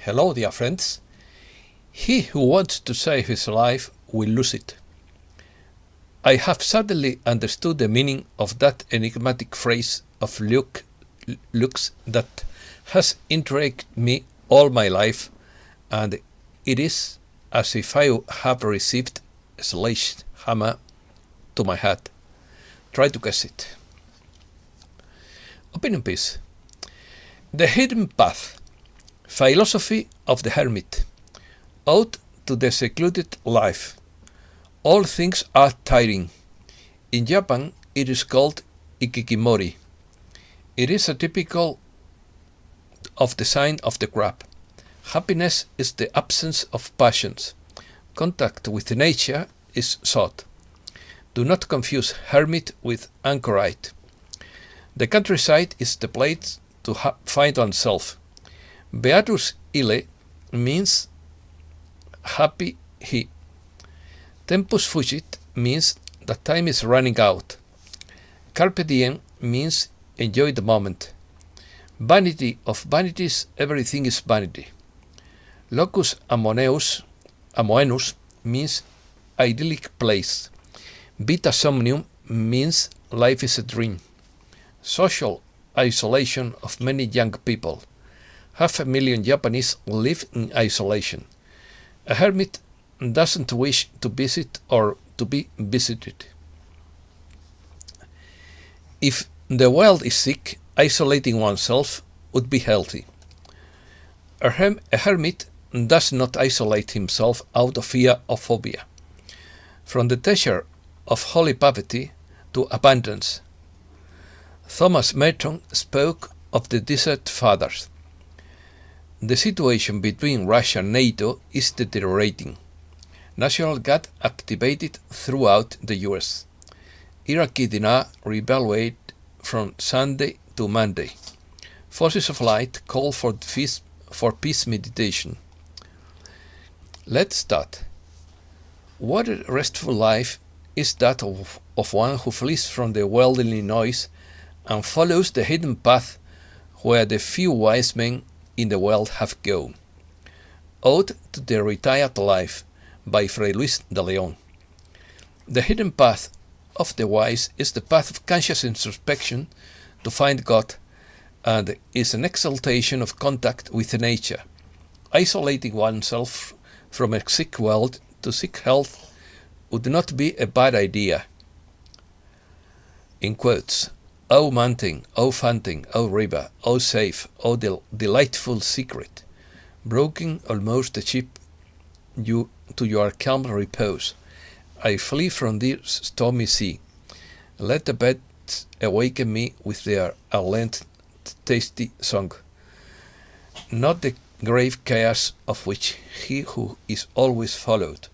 Hello, dear friends. He who wants to save his life will lose it. I have suddenly understood the meaning of that enigmatic phrase of Lux that has intrigued me all my life, and it is as if I have received a sledgehammer to my head. Try to guess it. Opinion piece. The Hidden Path. Philosophy of the Hermit. Ode to the Secluded Life. All things are tiring. In Japan, it is called Hikimori. It is a typical of the sign of the crab. Happiness is the absence of passions. Contact with nature is sought. Do not confuse hermit with anchorite. The countryside is the place to find oneself. Beatus ille means happy he. Tempus fugit means that time is running out. Carpe diem means enjoy the moment. Vanity of vanities, everything is vanity. Locus amoenus means idyllic place. Vita somnium means life is a dream. Social isolation of many young people. 500,000 Japanese live in isolation. A hermit doesn't wish to visit or to be visited. If the world is sick, isolating oneself would be healthy. A hermit does not isolate himself out of fear of phobia. From the treasure of holy poverty to abundance. Thomas Merton spoke of the Desert Fathers. The situation between Russia and NATO is deteriorating. National Guard activated throughout the US. Iraqi dinar reevaluated from Sunday to Monday. Forces of Light call for peace meditation. Let's start. What a restful life is that of one who flees from the worldly noise and follows the hidden path where the few wise men in the world have gone. Ode to the Retired Life by Fray Luis de Leon. The hidden path of the wise is the path of conscious introspection to find God, and is an exaltation of contact with nature. Isolating oneself from a sick world to seek health would not be a bad idea. In quotes, O mountain, O fountain, O river, O safe, O delightful secret, broken almost the ship you to your calm repose. I flee from this stormy sea. Let the birds awaken me with their alent tasty song. Not the grave chaos of which he who is always followed,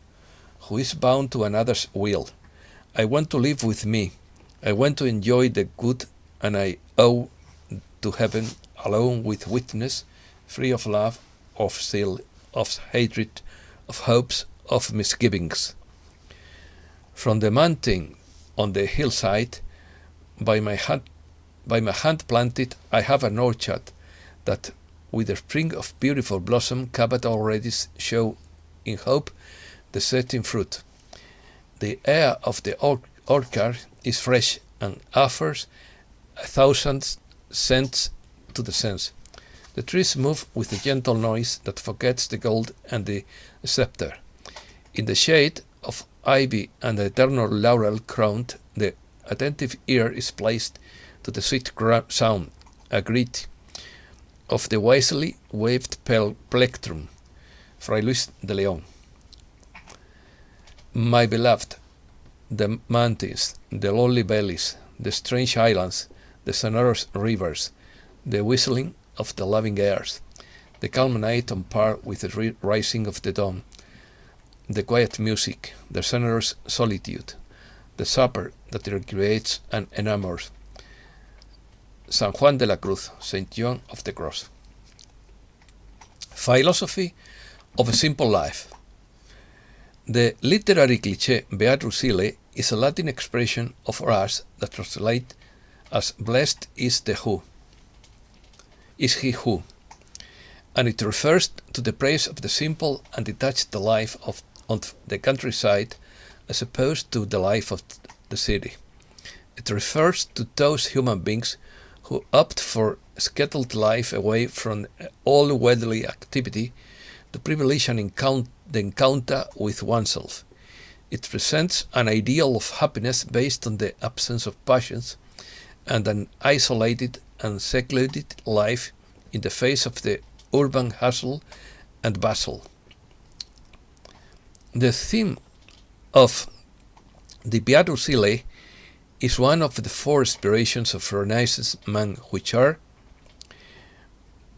who is bound to another's will. I want to live with me. I want to enjoy the good, and I owe to heaven alone with witness, free of love, of zeal, of hatred, of hopes, of misgivings. From the mountain on the hillside, by my hand planted, I have an orchard that, with a spring of beautiful blossom, covered already show in hope the setting fruit. The air of the orchard is fresh and offers 1,000 scents to the sense. The trees move with a gentle noise that forgets the gold and the scepter. In the shade of ivy and the eternal laurel crowned, the attentive ear is placed to the sweet sound, a greet of the wisely waved plectrum. Fray Luis de Leon. My beloved, the mountains, the lonely valleys, the strange islands, the sonorous rivers, the whistling of the loving airs, the calm night on par with the rising of the dawn, the quiet music, the sonorous solitude, the supper that recreates and enamors. San Juan de la Cruz, Saint John of the Cross. Philosophy of a Simple Life. The literary cliché Beatus ille is a Latin expression of ours that translates as blessed is he who. and it refers to the praise of the simple and detached life on the countryside as opposed to the life of the city. It refers to those human beings who opt for scheduled life away from all worldly activity to privilege the encounter with oneself. It presents an ideal of happiness based on the absence of passions and an isolated and secluded life in the face of the urban hustle and bustle. The theme of the Beatus ille is one of the four aspirations of Renaissance man, which are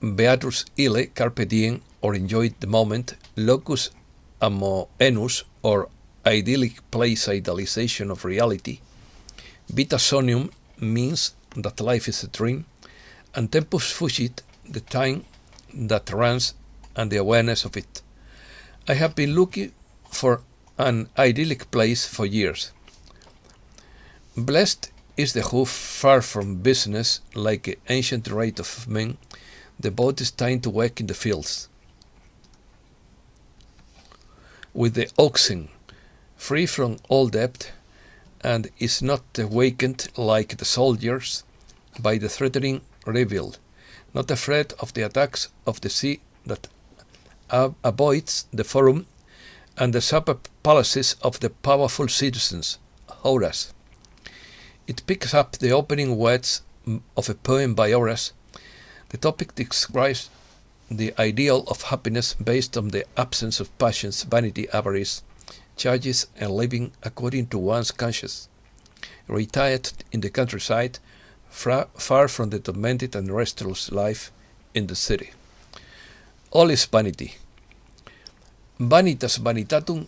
Beatus ille, Carpe diem, or enjoy the moment, Locus, amoenus, or idyllic place idealization of reality, Vita somnium, means that life is a dream, and Tempus fugit, the time that runs and the awareness of it. I have been looking for an idyllic place for years. Blessed is the who, far from business, like an ancient rite of men, devote his time to work in the fields. With the oxen, free from all debt, and is not awakened like the soldiers by the threatening revealed, not afraid of the attacks of the sea that avoids the forum and the supper palaces of the powerful citizens, Horace. It picks up the opening words of a poem by Horace. The topic describes the ideal of happiness based on the absence of passions, vanity, avarice, charges, and living according to one's conscience, retired in the countryside, far from the tormented and restless life in the city. All is vanity. Vanitas vanitatum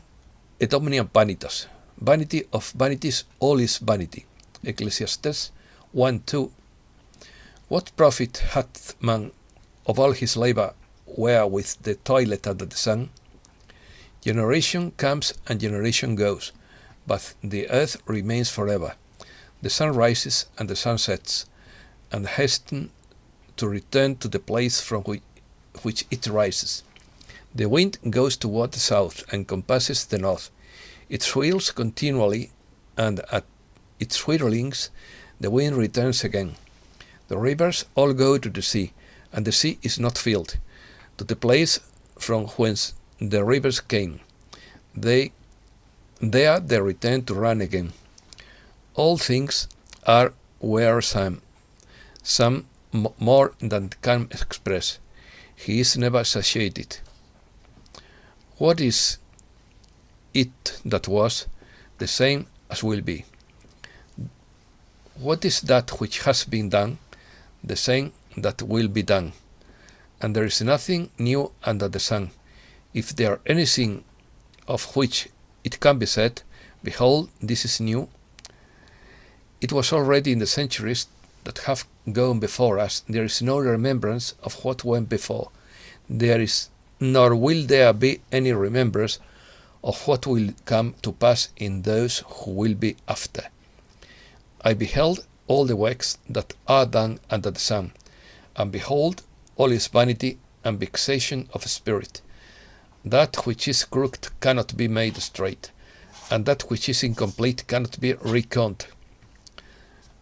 et omnium vanitas. Vanity of vanities, all is vanity. Ecclesiastes 1:2. What profit hath man of all his labour wherewith the toilet under the sun? Generation comes and generation goes, but the earth remains forever. The sun rises and the sun sets, and hasten to return to the place from which it rises. The wind goes toward the south and compasses the north. It swirls continually, and at its swirlings the wind returns again. The rivers all go to the sea, and the sea is not filled, to the place from whence the rivers came. There they return to run again. All things are wearisome, some more than can express. He is never satiated. What is it that was, the same as will be? What is that which has been done, the same that will be done? And there is nothing new under the sun. If there anything of which it can be said, behold, this is new, it was already in the centuries that have gone before us. There is no remembrance of what went before. There is, nor will there be any remembrance of what will come to pass in those who will be after. I beheld all the works that are done under the sun, and behold, all is vanity and vexation of spirit. That which is crooked cannot be made straight, and that which is incomplete cannot be reckoned.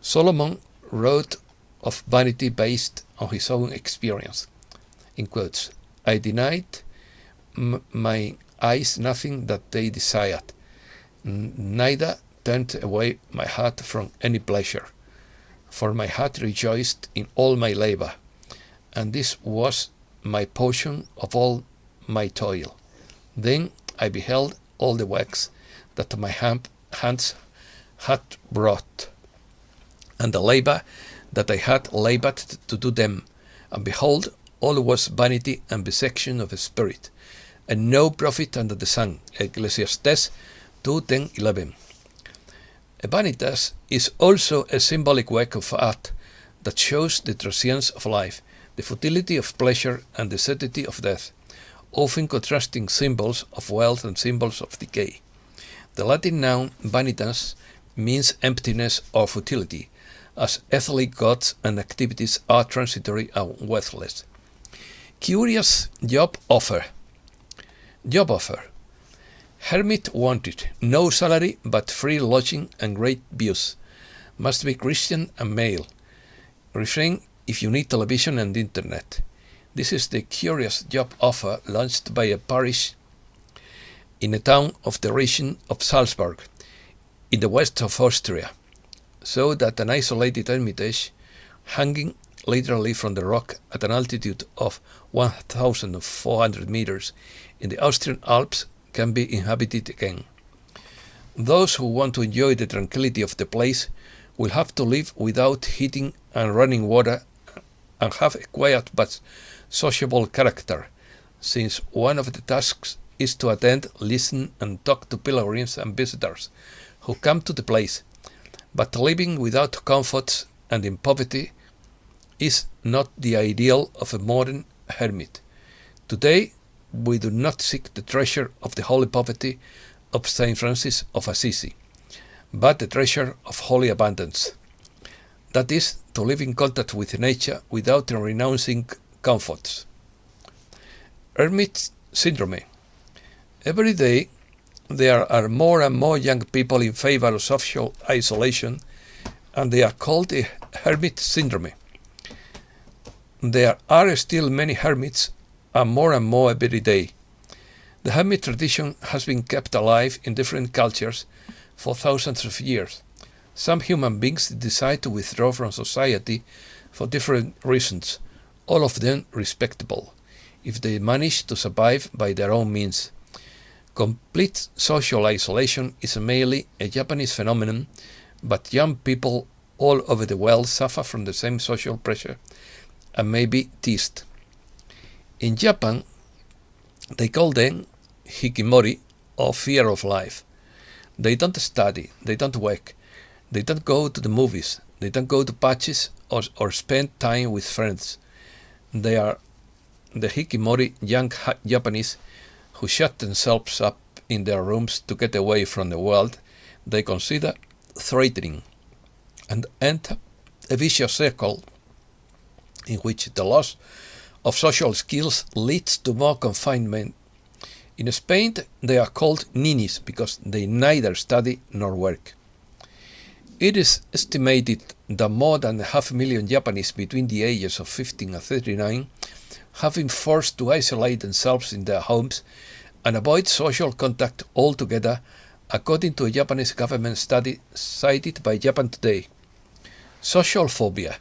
Solomon wrote of vanity based on his own experience. In quotes, I denied my eyes nothing that they desired, neither turned away my heart from any pleasure. For my heart rejoiced in all my labor, and this was my portion of all my toil. Then I beheld all the works that my hands had wrought, and the labor that I had labored to do them, and behold, all was vanity and vexation of spirit, and no profit under the sun. Ecclesiastes 2:10-11. A vanitas is also a symbolic work of art that shows the transience of life, the futility of pleasure, and the certainty of death, often contrasting symbols of wealth and symbols of decay. The Latin noun vanitas means emptiness or futility, as earthly gods and activities are transitory and worthless. Curious job offer. Job offer. Hermit wanted. No salary, but free lodging and great views. Must be Christian and male. Refrain if you need television and internet. This is the curious job offer launched by a parish in a town of the region of Salzburg, in the west of Austria, so that an isolated hermitage, hanging literally from the rock at an altitude of 1,400 meters in the Austrian Alps, can be inhabited again. Those who want to enjoy the tranquility of the place will have to live without heating and running water and have a quiet but sociable character, since one of the tasks is to attend, listen and talk to pilgrims and visitors who come to the place. But living without comforts and in poverty is not the ideal of a modern hermit. Today we do not seek the treasure of the holy poverty of Saint Francis of Assisi, but the treasure of holy abundance. That is, to live in contact with nature without renouncing comforts. Hermit Syndrome. Every day there are more and more young people in favor of social isolation, and they are called the Hermit Syndrome. There are still many hermits, and more every day. The hermit tradition has been kept alive in different cultures for thousands of years. Some human beings decide to withdraw from society for different reasons, all of them respectable, if they manage to survive by their own means. Complete social isolation is mainly a Japanese phenomenon, but young people all over the world suffer from the same social pressure and may be teased. In Japan, they call them Hikimori, or fear of life. They don't study, they don't work, they don't go to the movies, they don't go to parties or spend time with friends. They are the Hikimori young Japanese who shut themselves up in their rooms to get away from the world they consider threatening, and enter a vicious circle in which the loss of social skills leads to more confinement. In Spain, they are called ninis because they neither study nor work. It is estimated that more than 500,000 Japanese between the ages of 15 and 39 have been forced to isolate themselves in their homes and avoid social contact altogether, according to a Japanese government study cited by Japan Today. Social phobia.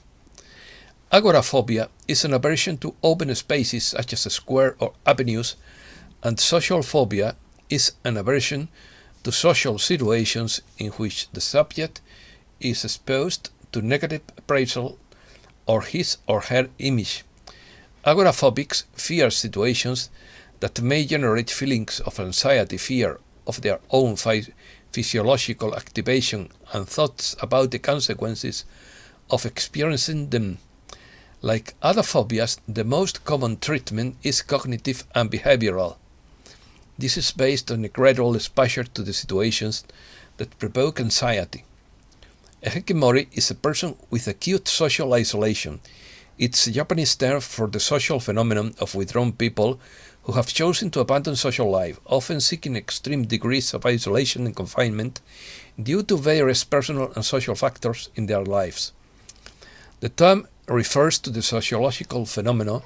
Agoraphobia is an aversion to open spaces such as a square or avenues, and social phobia is an aversion to social situations in which the subject is exposed to negative appraisal or his or her image. Agoraphobics fear situations that may generate feelings of anxiety, fear of their own physiological activation, and thoughts about the consequences of experiencing them. Like other phobias, the most common treatment is cognitive and behavioral. This is based on a gradual exposure to the situations that provoke anxiety. A Hikimori is a person with acute social isolation. It's a Japanese term for the social phenomenon of withdrawn people who have chosen to abandon social life, often seeking extreme degrees of isolation and confinement due to various personal and social factors in their lives. The term refers to the sociological phenomenon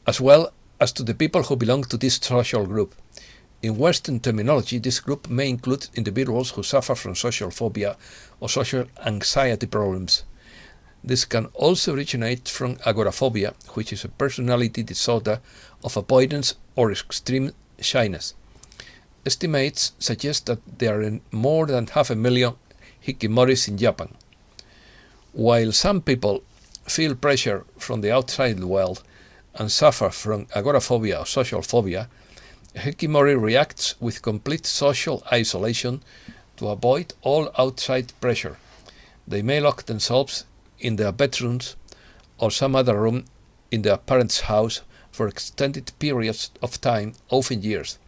as well as to the people who belong to this social group. In Western terminology, this group may include individuals who suffer from social phobia or social anxiety problems. This can also originate from agoraphobia, which is a personality disorder of avoidance or extreme shyness. Estimates suggest that there are more than 500,000 hikimoris in Japan. While some people feel pressure from the outside world and suffer from agoraphobia or social phobia, Hikimori reacts with complete social isolation to avoid all outside pressure. They may lock themselves in their bedrooms or some other room in their parents' house for extended periods of time, often years.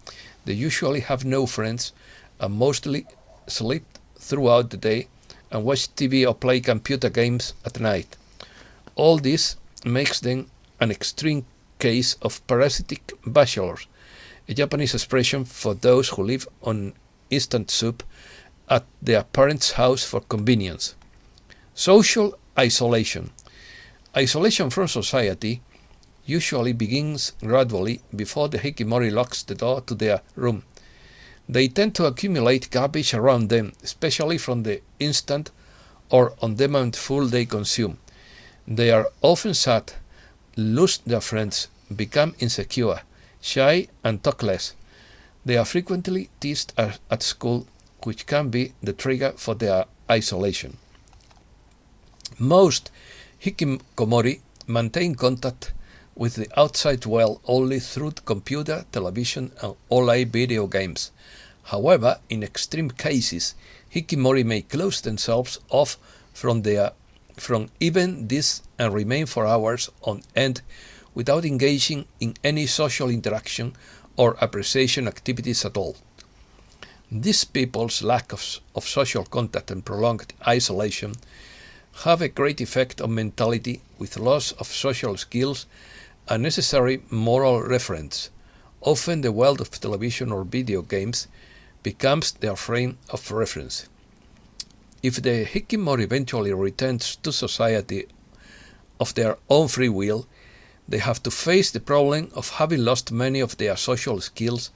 They usually have no friends and mostly sleep throughout the day and watch TV or play computer games at night. All this makes them an extreme case of parasitic bachelors, a Japanese expression for those who live on instant soup at their parents' house for convenience. Social isolation. Isolation from society usually begins gradually before the Hikimori locks the door to their room. They tend to accumulate garbage around them, especially from the instant or on-demand food they consume. They are often sad, lose their friends, become insecure, shy, and talk less. They are frequently teased at school, which can be the trigger for their isolation. Most Hikikomori maintain contact with the outside world only through computer, television, and online video games. However, in extreme cases, Hikimori may close themselves off from even this and remain for hours on end without engaging in any social interaction or appreciation activities at all. These people's lack of social contact and prolonged isolation have a great effect on mentality, with loss of social skills and necessary moral reference. Often the world of television or video games becomes their frame of reference. If the Hikimori eventually returns to society of their own free will, they have to face the problem of having lost many of their social skills,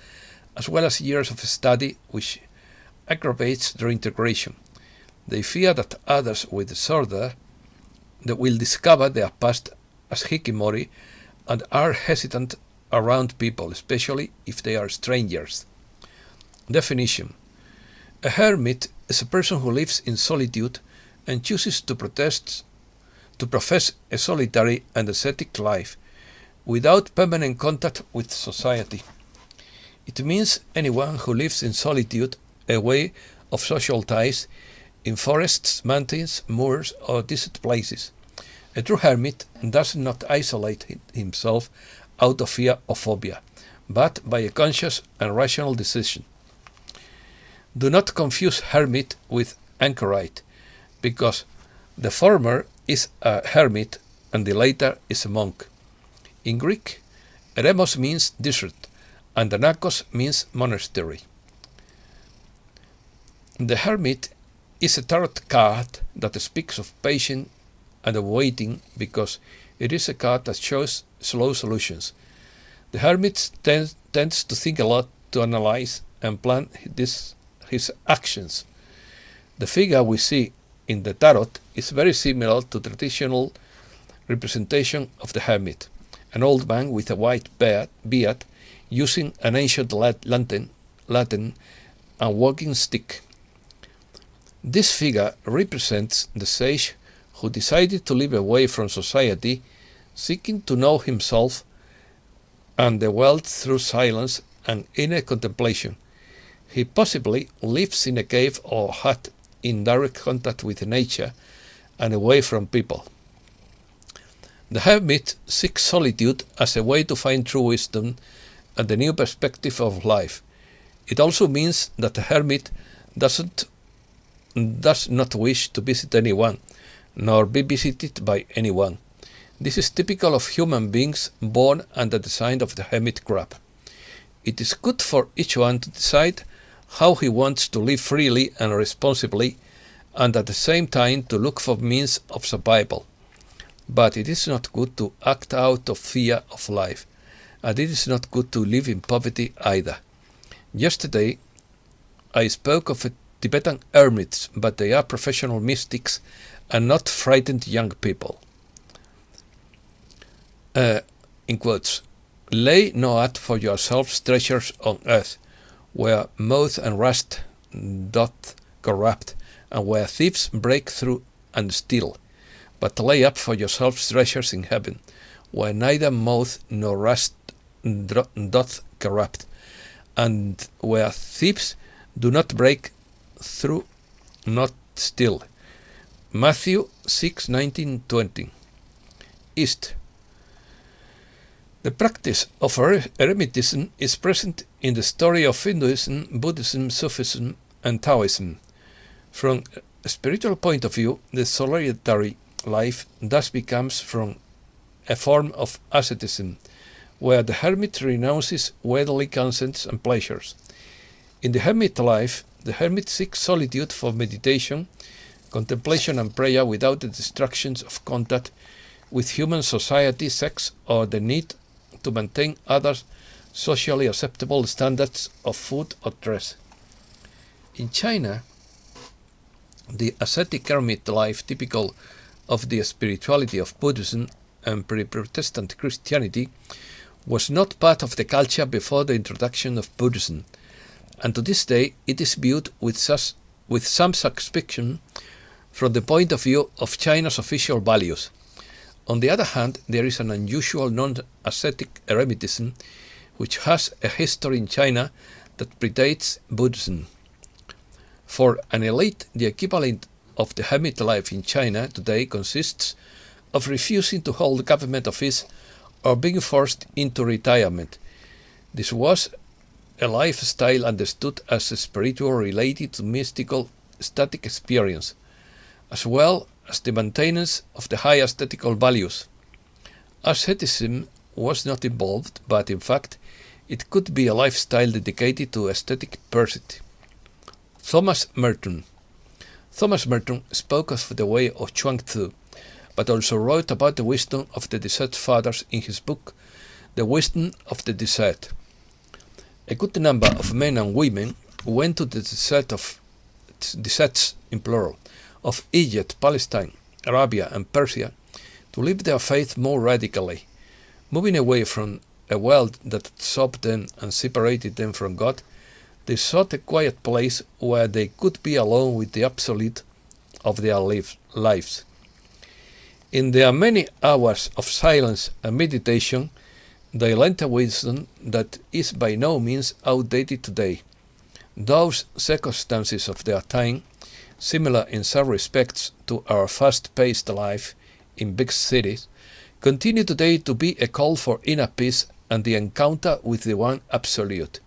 as well as years of study, which aggravates their integration. They fear that others with disorder that will discover their past as Hikimori and are hesitant around people, especially if they are strangers. Definition: a hermit is a person who lives in solitude and chooses to profess a solitary and ascetic life without permanent contact with society. It means anyone who lives in solitude, away of social ties, in forests, mountains, moors, or desert places. A true hermit does not isolate himself out of fear or phobia, but by a conscious and rational decision. Do not confuse hermit with anchorite, because the former is a hermit and the latter is a monk. In Greek, eremos means desert, and anakos means monastery. The hermit is a tarot card that speaks of patience and of waiting, because it is a card that shows slow solutions. The hermit tends to think a lot, to analyze and plan his actions. The figure we see in the tarot is very similar to the traditional representation of the hermit, an old man with a white beard using an ancient lantern and walking stick. This figure represents the sage who decided to live away from society, seeking to know himself and the world through silence and inner contemplation. He possibly lives in a cave or hut in direct contact with nature and away from people. The hermit seeks solitude as a way to find true wisdom and a new perspective of life. It also means that the hermit does not wish to visit anyone, nor be visited by anyone. This is typical of human beings born under the sign of the hermit crab. It is good for each one to decide how he wants to live freely and responsibly, and at the same time to look for means of survival. But it is not good to act out of fear of life, and it is not good to live in poverty either. Yesterday, I spoke of Tibetan hermits, but they are professional mystics and not frightened young people. In quotes, lay no up for yourselves treasures on earth, where moth and rust doth corrupt, and where thieves break through and steal. But lay up for yourselves treasures in heaven, where neither moth nor rust doth corrupt, and where thieves do not break through, not steal. Matthew 6:19-20. East. The practice of eremitism is present in the story of Hinduism, Buddhism, Sufism, and Taoism. From a spiritual point of view, the solitary life thus becomes from a form of asceticism, where the hermit renounces worldly consents and pleasures. In the hermit life, the hermit seeks solitude for meditation, contemplation and prayer without the distractions of contact with human society, sex, or the need to maintain other socially acceptable standards of food or dress. In China, the ascetic hermit life, typical of the spirituality of Buddhism and pre-Protestant Christianity, was not part of the culture before the introduction of Buddhism, and to this day it is viewed with some suspicion from the point of view of China's official values. On the other hand, there is an unusual non-ascetic eremitism which has a history in China that predates Buddhism. For an elite, the equivalent of the hermit life in China today consists of refusing to hold government office or being forced into retirement. This was a lifestyle understood as spiritual related to mystical static experience, as well as the maintenance of the high aesthetical values. Asceticism was not involved, but in fact it could be a lifestyle dedicated to aesthetic pursuit. Thomas Merton spoke of the way of Chuang Tzu, but also wrote about the wisdom of the Desert Fathers in his book, The Wisdom of the Desert. A good number of men and women went to the deserts in plural, of Egypt, Palestine, Arabia, and Persia to live their faith more radically. Moving away from a world that sobbed them and separated them from God, they sought a quiet place where they could be alone with the absolute of their lives. In their many hours of silence and meditation, they learned a wisdom that is by no means outdated today. Those circumstances of their time, similar in some respects to our fast-paced life in big cities, continue today to be a call for inner peace and the encounter with the one absolute.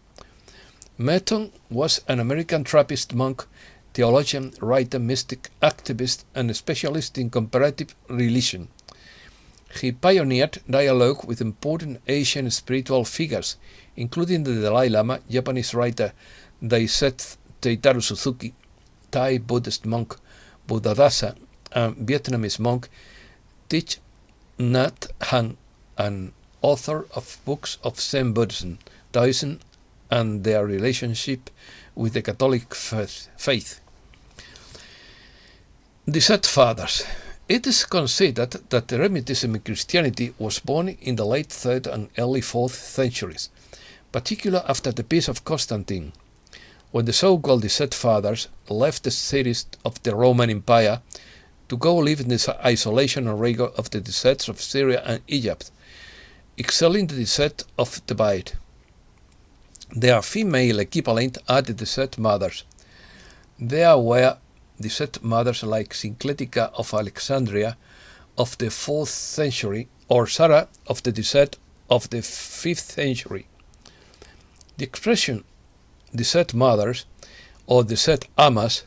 Merton was an American Trappist monk, theologian, writer, mystic, activist, and a specialist in comparative religion. He pioneered dialogue with important Asian spiritual figures, including the Dalai Lama, Japanese writer Daisetsu Teitaru Suzuki, Thai Buddhist monk Buddhadasa, and Vietnamese monk Thich Nhat Hanh, an author of books of Zen Buddhism, Taoism, and their relationship with the Catholic faith. Desert Fathers. It is considered that eremitism in Christianity was born in the late 3rd and early 4th centuries, particularly after the Peace of Constantine, when the so-called Desert Fathers left the cities of the Roman Empire to go live in the isolation and rigor of the deserts of Syria and Egypt, excelling the desert of the Vita. Their female equivalent are the Desert Mothers. There were Desert Mothers like Syncletica of Alexandria of the 4th century or Sarah of the Desert of the 5th century. The expression Desert Mothers or Desert Amas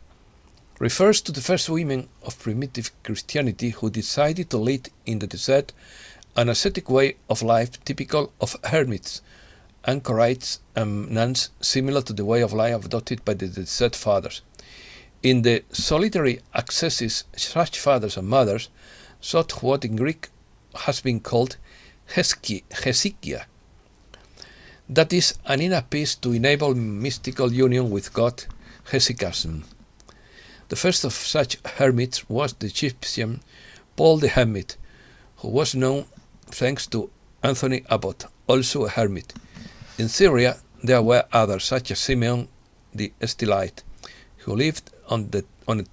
refers to the first women of primitive Christianity who decided to lead in the desert an ascetic way of life typical of hermits, anchorites, and nuns, similar to the way of life adopted by the Desert Fathers. In the solitary accesses, such fathers and mothers sought what in Greek has been called hesychia, that is, an inner peace to enable mystical union with God, hesychasm. The first of such hermits was the Chieftain Paul the Hermit, who was known thanks to Anthony Abbot, also a hermit. In Syria there were others, such as Simeon the Stylite, who lived on the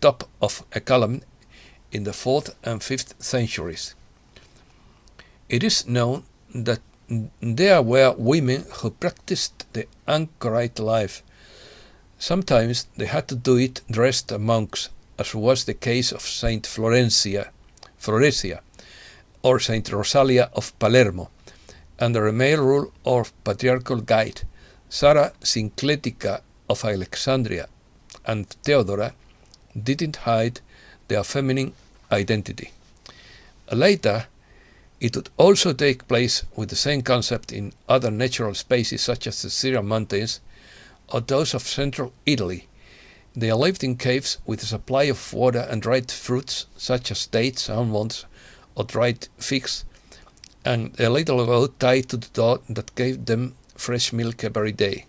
top of a column in the 4th and 5th centuries. It is known that there were women who practiced the anchorite life. Sometimes they had to do it dressed as monks, as was the case of Saint Florencia, or Saint Rosalia of Palermo, under a male rule or patriarchal guide. Sarah Syncletica of Alexandria and Theodora didn't hide their feminine identity. Later, It would also take place with the same concept in other natural spaces such as the Syrian mountains or those of central Italy. They lived in caves with a supply of water and dried fruits such as dates, almonds, or dried figs, and a little goat tied to the door that gave them fresh milk every day.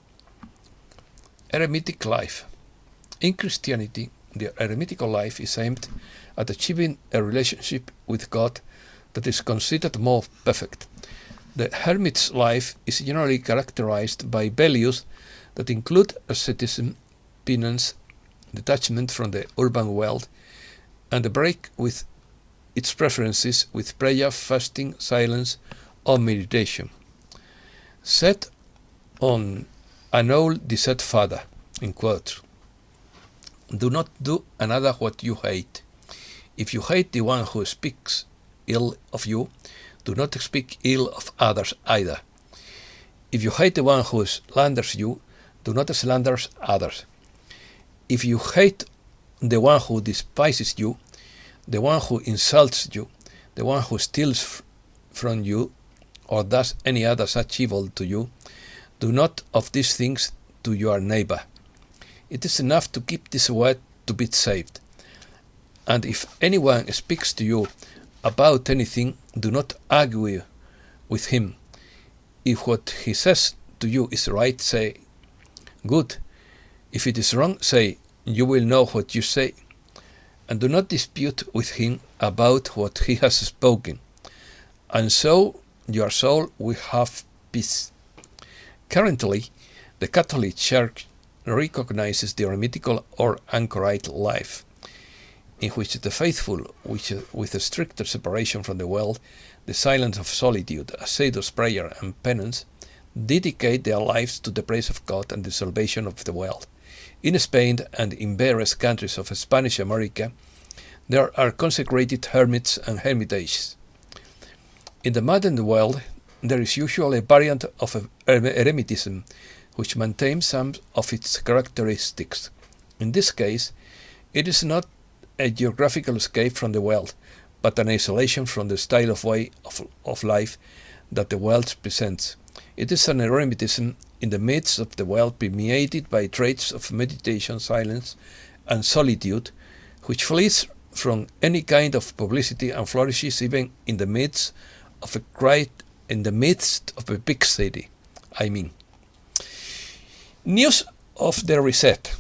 Aromatic Life. In Christianity, the eremitical life is aimed at achieving a relationship with God that is considered more perfect. The hermit's life is generally characterized by values that include asceticism, penance, detachment from the urban world, and a break with its preferences with prayer, fasting, silence, or meditation. Set on an old desert father, in quotes. Do not do another what you hate. If you hate the one who speaks ill of you, do not speak ill of others either. If you hate the one who slanders you, do not slander others. If you hate the one who despises you, the one who insults you, the one who steals from you, or does any other such evil to you, do not of these things to your neighbor. It is enough to keep this word to be saved. And if anyone speaks to you about anything, do not argue with him. If what he says to you is right, say, good. If it is wrong, say, you will know what you say. And do not dispute with him about what he has spoken. And so your soul will have peace. Currently, the Catholic Church recognizes the eremitical or anchorite life, in which the faithful, with a stricter separation from the world, the silence of solitude, assiduous prayer and penance, dedicate their lives to the praise of God and the salvation of the world. In Spain and in various countries of Spanish America, there are consecrated hermits and hermitages. In the modern world, there is usually a variant of eremitism, which maintains some of its characteristics. In this case, it is not a geographical escape from the world, but an isolation from the style of way of life that the world presents. It is an eremitism in the midst of the world permeated by traits of meditation, silence, and solitude, which flees from any kind of publicity and flourishes even in the midst of a big city. News of the reset.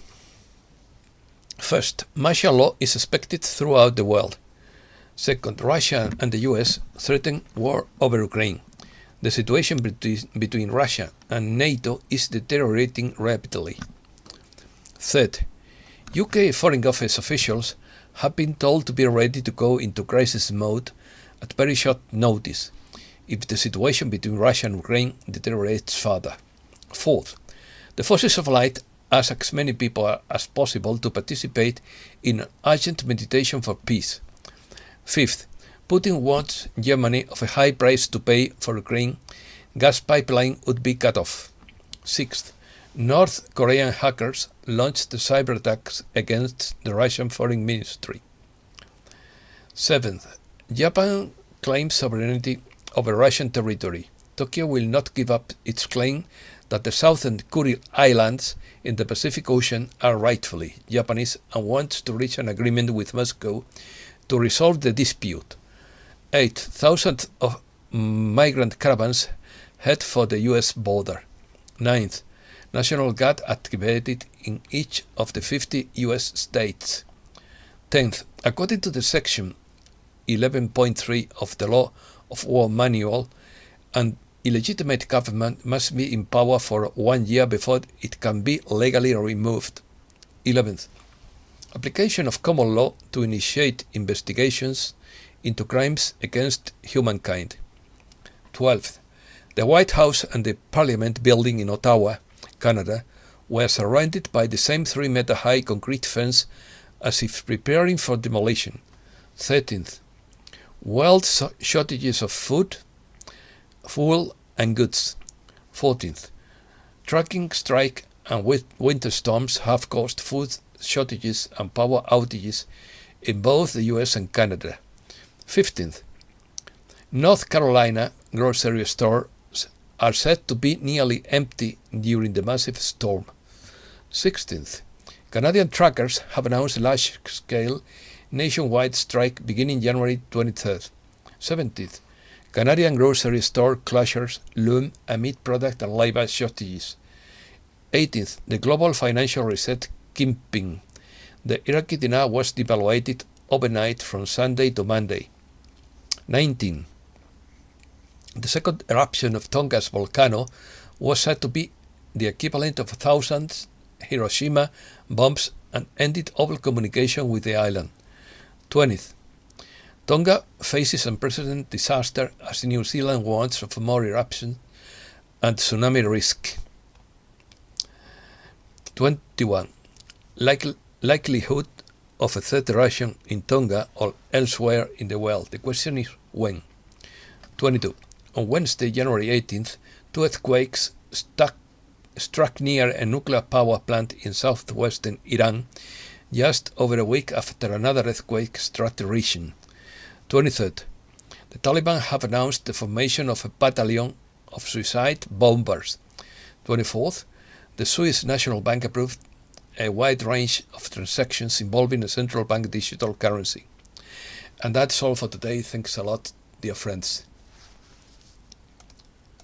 First, martial law is expected throughout the world. Second, Russia and the US threaten war over Ukraine. The situation between Russia and NATO is deteriorating rapidly. Third, UK Foreign Office officials have been told to be ready to go into crisis mode at very short notice if the situation between Russia and Ukraine deteriorates further. Fourth, the Forces of Light ask as many people as possible to participate in urgent meditation for peace. Fifth, Putin warns Germany of a high price to pay for Ukraine. Gas pipeline would be cut off. Sixth, North Korean hackers launched cyber attacks against the Russian Foreign Ministry. Seventh, Japan claims sovereignty over Russian territory. Tokyo will not give up its claim that the southern Kuril Islands in the Pacific Ocean are rightfully Japanese and wants to reach an agreement with Moscow to resolve the dispute. 8,000 of migrant caravans head for the US border. 9th, National Guard activated in each of the 50 US states. 10th, according to the section 11.3 of the Law of War Manual, an illegitimate government must be in power for 1 year before it can be legally removed. 11th, application of common law to initiate investigations into crimes against humankind. 12th, the White House and the Parliament building in Ottawa, Canada, were surrounded by the same 3-meter-high concrete fence as if preparing for demolition. 13th, world shortages of food, fuel and goods. 14th, trucking strike and winter storms have caused food shortages and power outages in both the US and Canada. 15th, North Carolina grocery stores are said to be nearly empty during the massive storm. 16th. Canadian truckers have announced a large-scale nationwide strike beginning January 23rd. 17th. Canadian grocery store closures loom amid product and labor shortages. 18th. The global financial reset Kingpin. The Iraqi dinar was devaluated overnight from Sunday to Monday. 19. The second eruption of Tonga's volcano was said to be the equivalent of thousands Hiroshima bombs and ended all communication with the island. 20th. Tonga faces unprecedented disaster as New Zealand warns of more eruption and tsunami risk. 21. Likelihood of a third eruption in Tonga or elsewhere in the world. The question is when. 22. On Wednesday, January 18th, two earthquakes struck near a nuclear power plant in southwestern Iran, just over a week after another earthquake struck the region. 23rd. The Taliban have announced the formation of a battalion of suicide bombers. 24th. The Swiss National Bank approved a wide range of transactions involving a central bank digital currency. And that's all for today. Thanks a lot, dear friends.